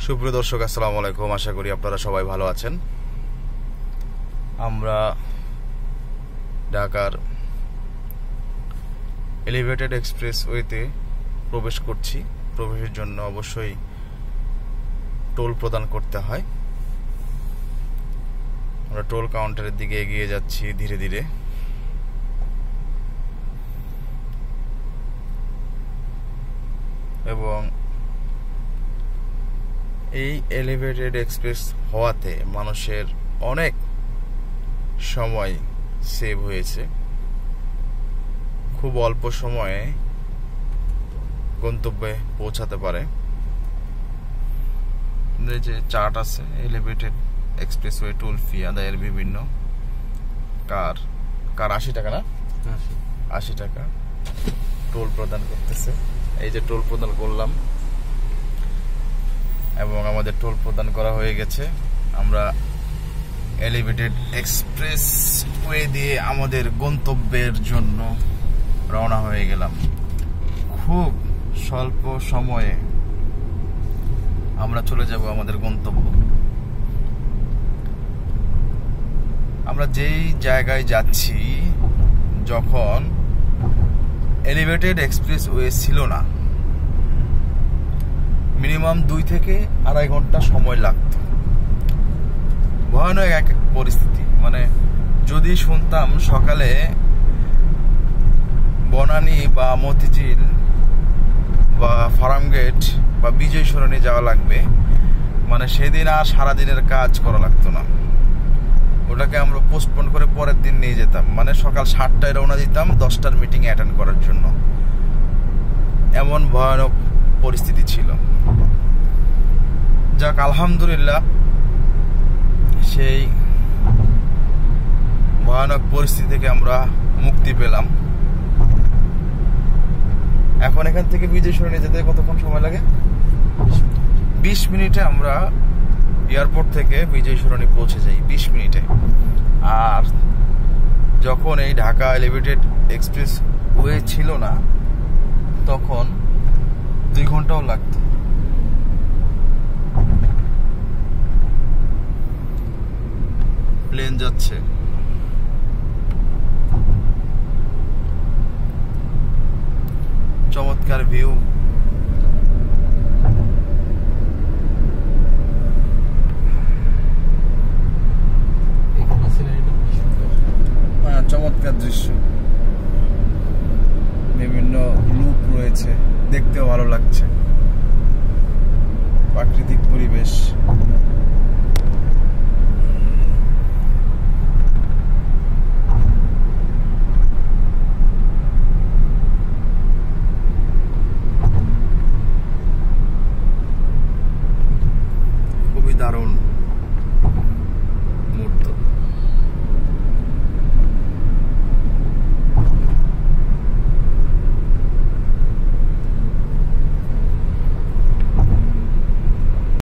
সুপ্রিয় দর্শক, আসসালামু আলাইকুম। আশা করি আপনারা সবাই ভালো আছেন। আমরা ঢাকার এলিভেটেড এক্সপ্রেসওয়েতে প্রবেশ করছি। প্রবেশের জন্য অবশ্যই টোল প্রদান করতে হয়। আমরা টোল কাউন্টারের দিকে এগিয়ে যাচ্ছি ধীরে ধীরে। এবং এই এলিভেটেড এক্সপ্রেস হওয়াতে মানুষের অনেক সময় সেভ হয়েছে। খুব অল্প সময়ে গন্তব্যে পৌঁছাতে পারে। যে চার্ট আছে এলিভেটেড এক্সপ্রেসওয়ে টোল ফি আদায়ের বিভিন্ন কার 80 টাকা না, 80 টাকা টোল প্রদান করতেছে। এই যে টোল প্রদান করলাম এবং আমাদের টোল প্রদান করা হয়ে গেছে। আমরা এলিভেটেড এক্সপ্রেসওয়ে দিয়ে আমাদের গন্তব্যের জন্য রওনা হয়ে গেলাম। খুব স্বল্প সময়ে আমরা চলে যাব আমাদের গন্তব্য। আমরা যেই জায়গায় যাচ্ছি, যখন এলিভেটেড এক্সপ্রেসওয়ে ছিল না, মিনিমাম 2 থেকে 2.5 ঘন্টা সময় লাগতো। ভয়ানক এক পরিস্থিতি। মানে যদি শুনতাম সকালে বনানী বা মতিঝিল বা ফার্মগেট বা বিজয় সরণি যাওয়া লাগবে, মানে সেদিন আর সারাদিনের কাজ করা লাগতো না। ওটাকে আমরা পোস্টপোন করে পরের দিন নিয়ে যেতাম। মানে সকাল 7টায় রওনা দিতাম 10টার মিটিং অ্যাটেন্ড করার জন্য। এমন ভয়ানক পরিস্থিতি ছিল। যাক, আলহামদুলিল্লাহ সেই ভয়ানক পরিস্থিতি থেকে আমরা মুক্তি পেলাম। এখন এখান থেকে বিজয় সরণি যেতে কতক্ষণ সময় লাগে? 20 মিনিটে আমরা এয়ারপোর্ট থেকে বিজয় সরণি পৌঁছে যাই, 20 মিনিটে। আর যখন এই ঢাকা এলিভেটেড এক্সপ্রেস ওয়ে ছিল না, তখন 2 ঘন্টাও লাগতো। প্লেন যাচ্ছে, চমৎকার ভিউ। চমৎকার দৃশ্য, বিভিন্ন লুক রয়েছে, দেখতেও ভালো লাগছে। প্রাকৃতিক পরিবেশ।